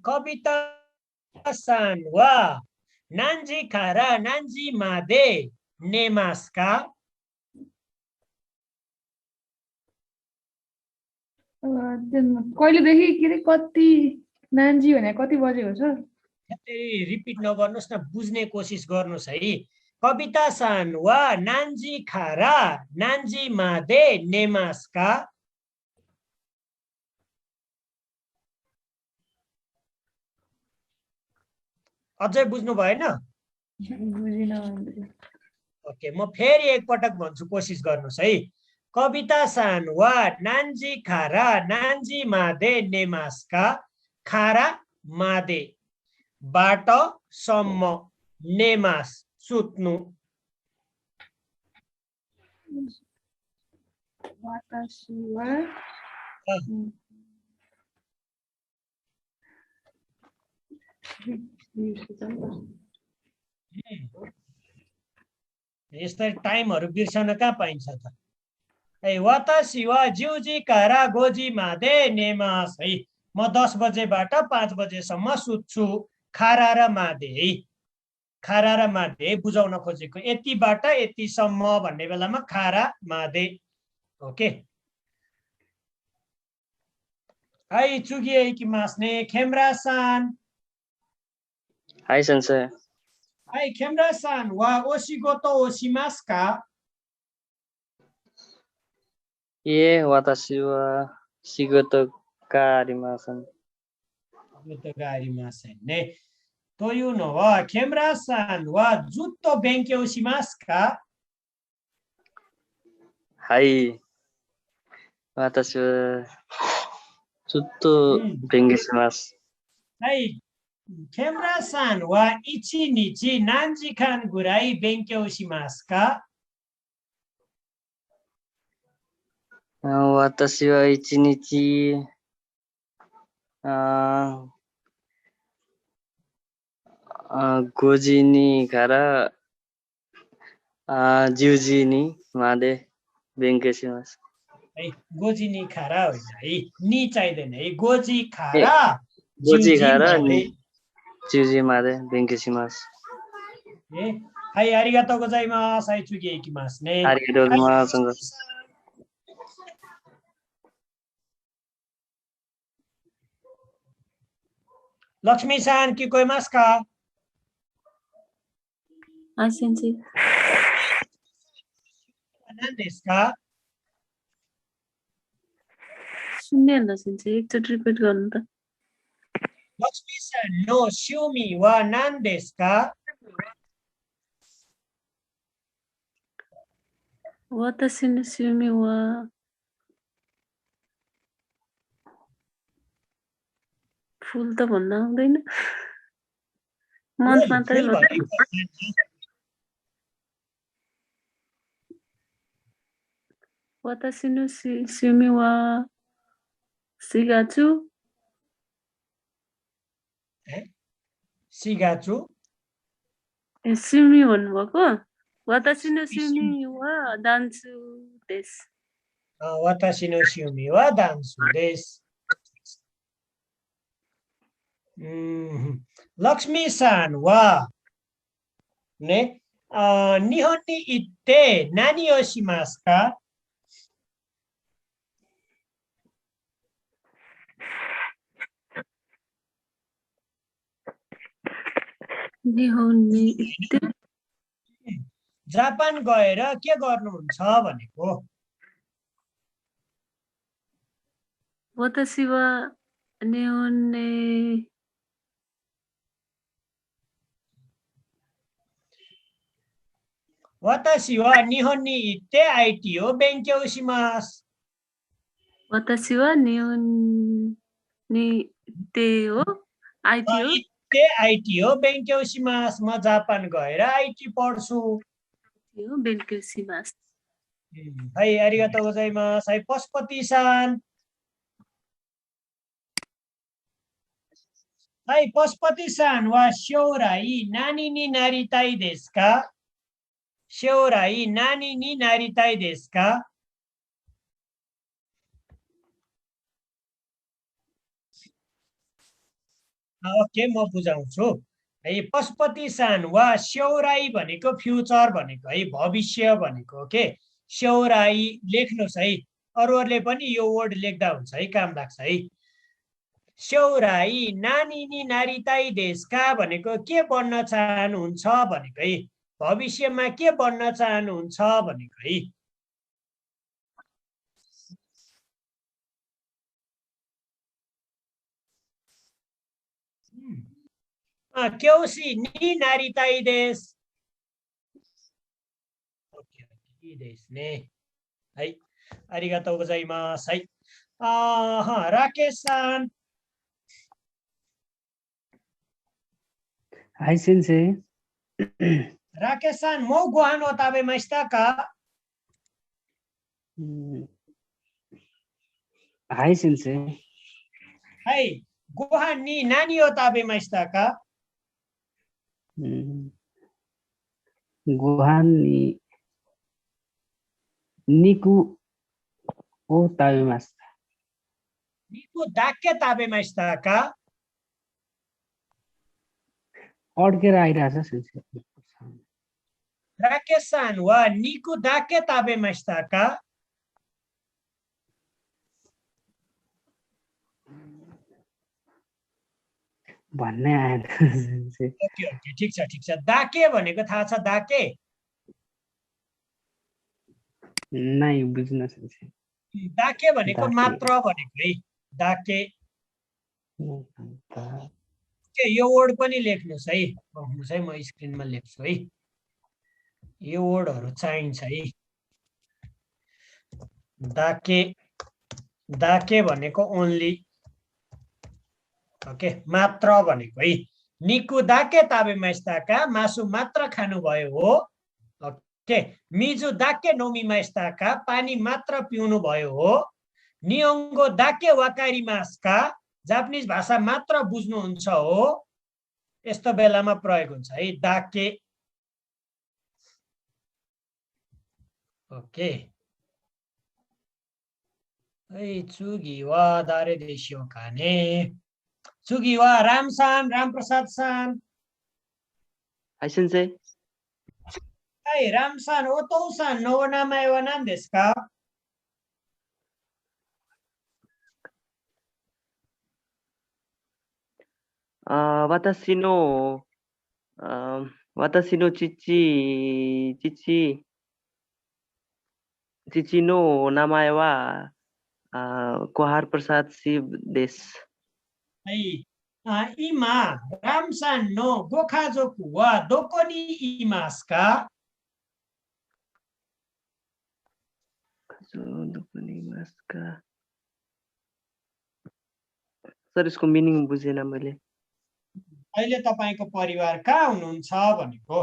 कविता सान वा नान्जी खारा नान्जी मादे नेमास का कहिलेदेखि के अरे कति नान्जी भने कति बजेको छ रिपिट नगर्नुहोस् न बुझ्ने कोसिस गर्नुहोस् है कविता सान वा नान्जी खारा नान्जी मादे नेमास्का अझै बुझ्नु भएन ओके म फेरि एकपटक भन्छु कोसिस गर्नुहोस् है कविता सान वा नान्जी खारा नान्जी मादे नेमास्का खारा मादे बाट सम्म नेमास सुत्नु यस्तै टाइमहरु बिर्सन कहाँ पाइन्छ त ए वातासी वा जिउजी कारा गोजी मादे नेमास है म 10 बजेबाट 5 बजेसम्म सुत्छु खारा र मादे है खारा र मादे बुझाउन खोजेको यतिबाट यतिसम्म भन्ने बेलामा खारा मादे ओके हाई चुगिए कि मास्ने खेमरासान हाई सेन्से हाई खेमरासान वा ओशिगोतो ओशिमास्का ये वातासी वा शिगोतो ga arimasen. Zutto ga arimasen ne. Toいうのは、ケムラさんはずっと勉強しますか？はい。私はずっと勉強します。はい。ケムラさんは1日何時間ぐらい勉強しますか？私は1日5時にから10時にまで勉強します。はい、5時にからはない2चाहिँदैन है 5時から10時まで勉強します。はい、ありがとうございます。はい、次へ行きますね。ありがとうございます。लक्ष्मी सान की कोई मास का सेन्सेई इसका सुन्दैन सेन्सेई एकचोटि रिपिट गर्नु त लक्ष्मी सान नो शिउमी वा नान देस्का वातासी नो शिउमी वा फुल त भन्न आउँदैन मन्थ मात्रै वातासी नो शिउमी वा सिगाचु सिगाचु सुमी भन्नुभएको वातासी नो सुमी वा दान्सु देश वातासी नो सुमी वा दान्सु देश लक्ष्मी सान वा ने निहोन्नी इत्ते नानी ओशिमासु का निहोन्नी इत्ते जापान गएर के गर्नुहुन्छ भनेको वातासी वा निहोन्ने वातासी वा निहोन्नी इत्ते आईटी ओ बेंक्यो शिमासु वातासी वा निहोन्नी इत्ते हो आईटी हो इत्ते आईटी हो बेंक्यो शिमासु म जापान गएर आईटी पढ्छु यो बेंक्यो शिमासु है आरिगातो गोजाइमासु है पशुपति-सान है पशुपति-सान वा श्योराई नानी नि नारिताई देश का श्योराई नानी नि नारिताई देश का ओके म बुझाउँछु है पशुपति-सान वा श्योराई भनेको फ्युचर भनेको है भविष्य भनेको के श्योराई लेख्नुस् है अरूहरुले पनि यो वर्ड लेख्दा हुन्छ है काम लाग्छ है श्योराई नानी नि नारिताई देशका भनेको के बन्न चाहनुहुन्छ भनेको है भविष्यमा के बन्न चाहनुहुन्छ भनेको है क्योसी नि नारिताई देश ओके ओके देश ने है आरिगातो गोजाइमासु है राकेश-सान हाय सेन्से राकेश-सान मौ गोहान ओ ताबेमासिता का हाय सेन्से है गोहान नि नानी ओ ताबेमासिता का गोहान निकु ओ ताबेमासिता निकु दाके ताबेमासिता का अड्केर आइरहेछ सेन्से राकेश-सान वा निकु दाके ताबेमासिता का भन्नै आएन ओके ओके ठीक छ दाके भनेको थाहा छ दाके नै बुझ्न सेन्से दाके भनेको मात्र भनेको है दाके के यो वर्ड पनि लेख्नुस् है भन्नुस् है म स्क्रिनमा लेख्छु है यो वर्डहरु चाहिन्छ है दाके दाके भनेको ओन्ली ओके मात्र भनेको है निकु दाके ताबेमासिता का मासु मात्र खानुभयो हो ओके मिजु दाके नोमिमासिता का पानी मात्र पिउनु भयो हो नियोङ्गो दाके वाकारिमासु का जापानिज भाषा मात्र बुझ्नुहुन्छ हो यस्तो बेलामा प्रयोग हुन्छ है दाके ओके है चुगी वा दारे देशियो खाने चुगी वा राम-सान रामप्रसाद-सान हाय सेन्से है राम-सान ओतौ-सान नो नामाए वा नान देशु का वातासी नो चिची नो नामाए वा कोहार प्रसाद शिव देश है इमा राम-सान नो गोखाजोकु वा दोकोनी इमासु का सर इसको मिनिङ बुझेन मैले अहिले तपाईको परिवार कहाँ हुनुहुन्छ भनेको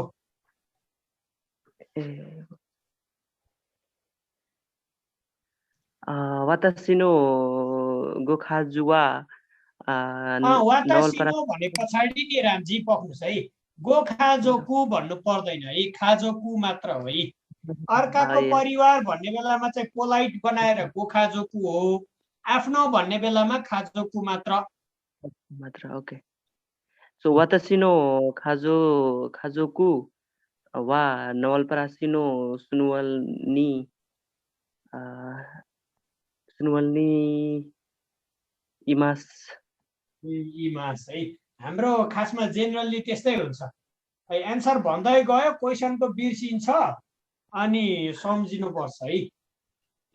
वातासी नो गोखाजु वा नवलपरा वातासिनो भने पछाडि नि रामजी पक्नुस् है। गो खाजोकु भन्नु पर्दैन है, खाजोकु मात्र हो है। अर्काको परिवार भन्ने बेलामा चाहिँ पोलाइट बनाएर गो खाजोकु हो, आफ्नो भन्ने बेलामा खाजोकु मात्र। ओके। सो वातासिनो खाजोकु वा नवलपरासिनो सुनुवाल्नी इमास है। हाम्रो खासमा जेनरली त्यस्तै हुन्छ है। एन्सर भन्दै गयो, क्वेसनको बिर्सिन्छ अनि सम्झिनुपर्छ है।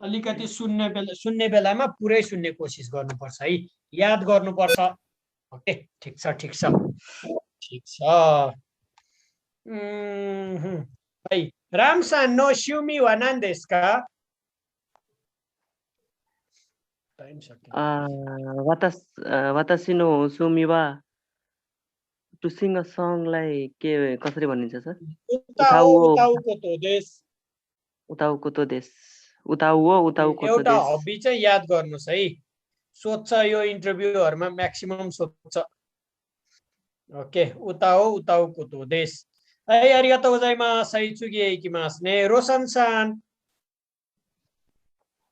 अलिकति सुन्ने बेलामा पुरै सुन्ने कोसिस गर्नुपर्छ है, याद गर्नुपर्छ। ओके, ठिक छ ठिक छ ठिक छ। है रामसान नो शिउमी वा नान देश का टाइम सक्यो। वातासिनो सुमिवा टु सिङ अ सङलाई के कसरी भनिन्छ सर? उताउको तो देश। उताउको तो देश। उताउको तो एउटा देश। हबी चाहिँ याद गर्नुस् है। सोध्छ यो इन्टरभ्यूहरुमा म्याक्सिमम सोध्छ। ओके, उताउको तो देश। है आरिगातो गोजाइमासु। इचुगे इकिमासु ने। रोशन-सान।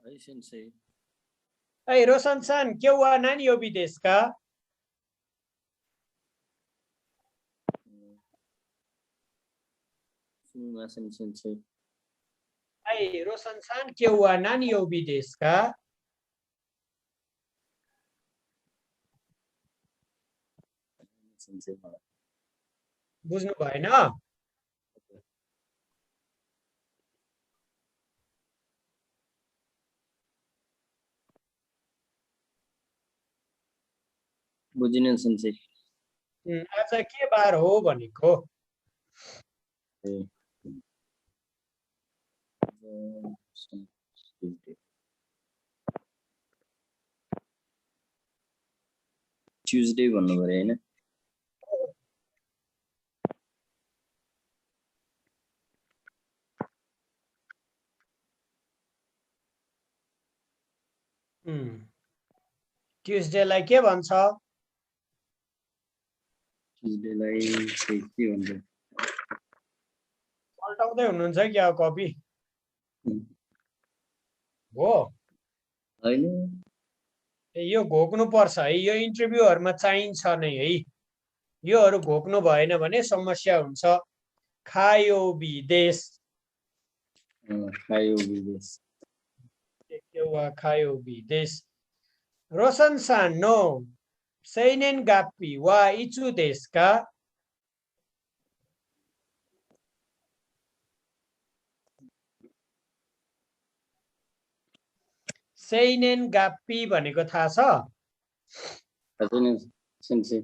है सेन्सेई। है रोशन-सान, क्यों वा नानी योबी देश का? सुमिमासेन सेन्सेई। है रोशन-सान, क्यों वा नानी योबी देश का? सेन्सेई मलाई बुझ्नु भएन? बुझिन सेन्सेई। आज के बार हो भनेको? ट्युजडे भन्नु पर्यो हैन? ट्युजडेलाई के भन्छ? ट्युजडेलाई के भन्छ? पल्टाउँदै हुनुहुन्छ क्या कपी? हो हैन, यो घोक्नु पर्छ है। यो इन्टरभ्यूहरुमा चाहिन्छ नै है। योहरु घोक्नु भएन भने समस्या हुन्छ। खायो विदेश। खायो विदेश। खायो विदेश। रोशन-सान नो सेइनेन गाप्पी वा इचु देश का? सेइनेन गाप्पी भनेको थाहा छ? हजुर सेन्सेई।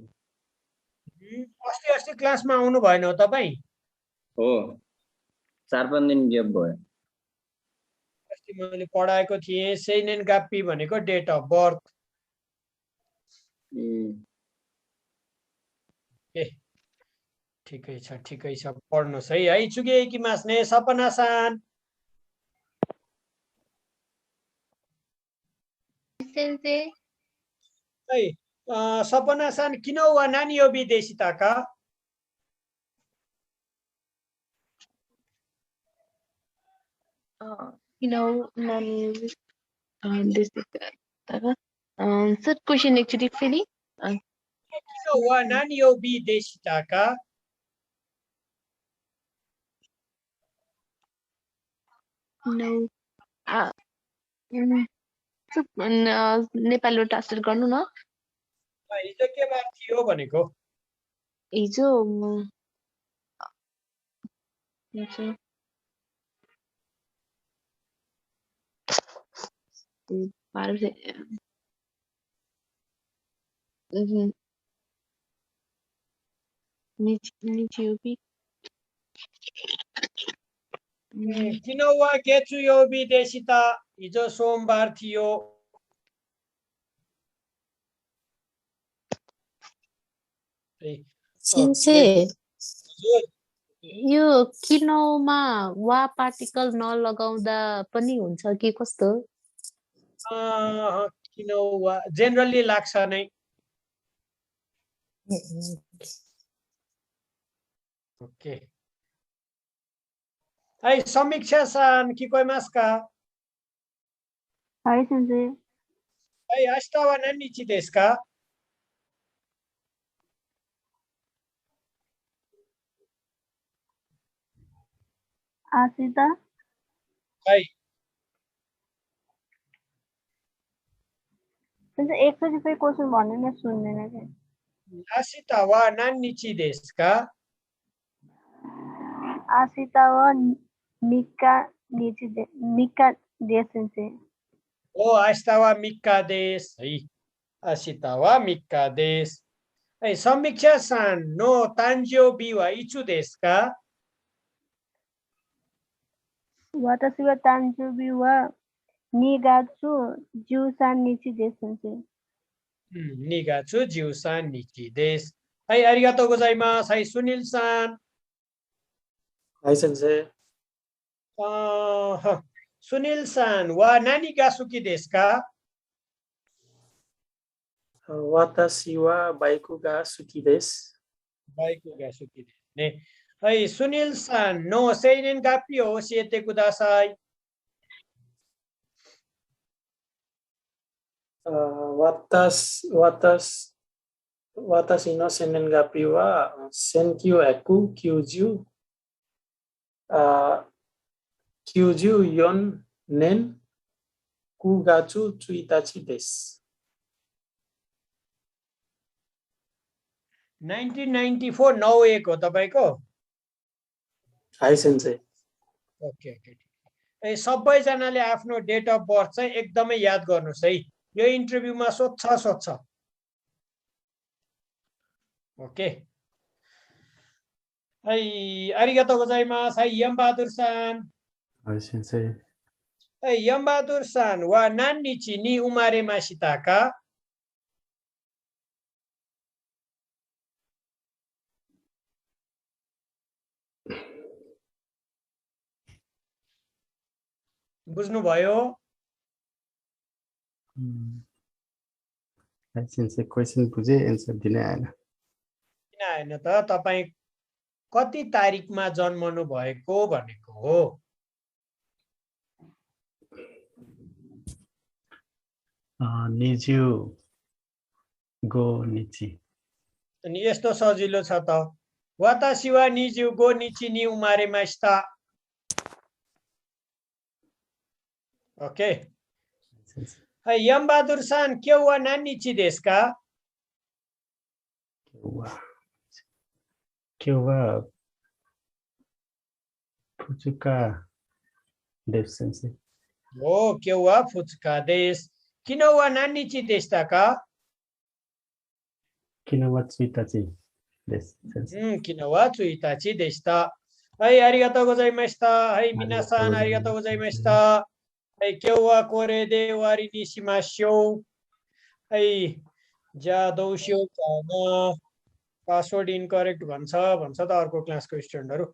अस्ति क्लासमा आउनु भएन हो तपाईँ? हो, 4-5 दिन ग्याप भयो। अस्ति मैले पढाएको थिएँ। सेइनेन गाप्पी भनेको डेट अफ बर्थ। ठिकै छ पढ्नुस् है। है चुगे कि मास्ने। सपना-सान। सेन्सेई। है सपना-सान, किन वा नानी यो विदेशिता का? Sir, question actually feeling. किन वा नानी यो विदेशिता का? No. नेपालीमा ट्रान्सलेट गर्नु न। हिजो के बार थियो भनेको? हिजो किन वा गेछु यो विदेशिता? हिजो सोमबार थियो। यो किनौमा वा पार्टिकल नलगाउँदा पनि हुन्छ कि कस्तो? किन वा जेनरली लाग्छ नै। ओकेはいसमीक्षाさん聞こえますかはい先生。はい明日は何日ですか明日はい先生एकचोटि फेरि क्वेसन भन्नु न सुन्दैन क्या明日は何日ですか明日は3日です先生。お明日は3日です。はい。明日は3日です。はい。समीक्षाさんの誕生日はいつですか私は誕生日は2月13日です先生。2月13日です。はい、ありがとうございます。はい、スニルさん。はい、先生。スニルさんは何が好きですか私はバイクが好きです。バイクが好きですね。はい、スニルさんの生年月日を教えてください。私の生年月日は1994年9月1日です。1994 91 हो तपाईको? High sensei. Okay okay. सबैजनाले आफ्नो डेट अफ बर्थ चाहिँ एकदमै याद गर्नुस् है। यो इन्टरभ्यूमा सोध्छ। ओके।はいありがとうございます。はい、ヤンバードゥルさん。はい、先生。はい、ヤンバードゥルさんは何日に生まれましたかबुझ्नुभयो सेन्से क्वेसन बुझे एन्सर दिनै आएन किन आएन त तपाई कति तारिखमा जन्मनु भएको भनेको हो निजु गो निची अनि यस्तो सजिलो छ त वातासी वा निजु गो निची नि उमारेमास्ता ओकेはいヤンバードゥルさん今日は何日ですか今日は2日です先生お今日は2日です昨日は何日でしたか昨日は1日です先生昨日は1日でしたはいありがとうございましたはい皆さんありがとうございましたはい、今日はこれで終わりにしましょう。はい、じゃあどうしようかな。パスワードインコレクトभन्छ त अर्को क्लासको स्टुडेन्टहरु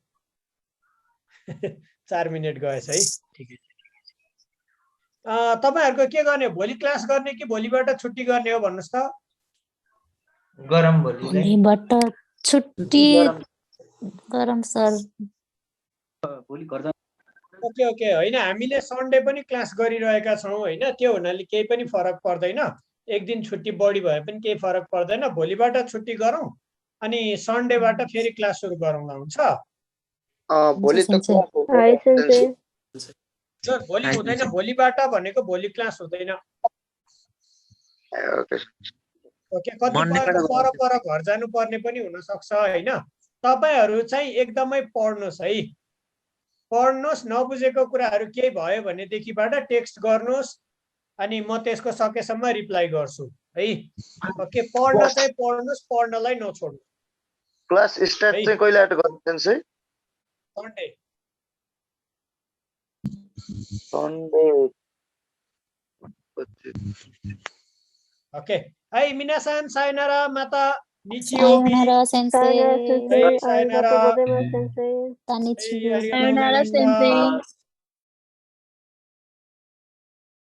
4 मिनेट गएछ है ठिकै छ तपाईहरुको के गर्ने भोलि क्लास गर्ने कि भोलिबाट छुट्टी गर्ने हो भन्नुस् त गरम भोलिबाट छुट्टी गरम सर भोलि घर ओके ओके हैन हामीले सन्डे पनि क्लास गरिरहेका छौं हैन त्यो हुनाले केही पनि फरक पर्दैन एक दिन छुट्टी बढी भए पनि केही फरक पर्दैन भोलिबाट छुट्टी गरौं अनि सन्डेबाट फेरि क्लास सुरु गरौँला हुन्छ भोलि त सर भोलि हुँदैन भोलिबाट भनेको भोलि क्लास हुँदैन ओके कति पर घर जानु पर्ने पनि हुन सक्छ हैन तपाईहरु चाहिँ एकदमै पढ्नुस् है पढ्नुस् नबुझेको कुराहरु केही भयो भने देखिबाट टेक्स्ट गर्नुस् अनि म त्यसको सकेसम्म रिप्लाई गर्छु है ओके पढ्न चाहिँ पढ्नुस् पढ्नलाई नछोड्नु क्लास स्टार्ट चाहिँ कहिलेबाट गर्नुहुन्छ है सन्डे ओके हाई मिनासान सायनारा माता निचियोमी sayonara sensei sayonara Konnichiwa sayonara sensei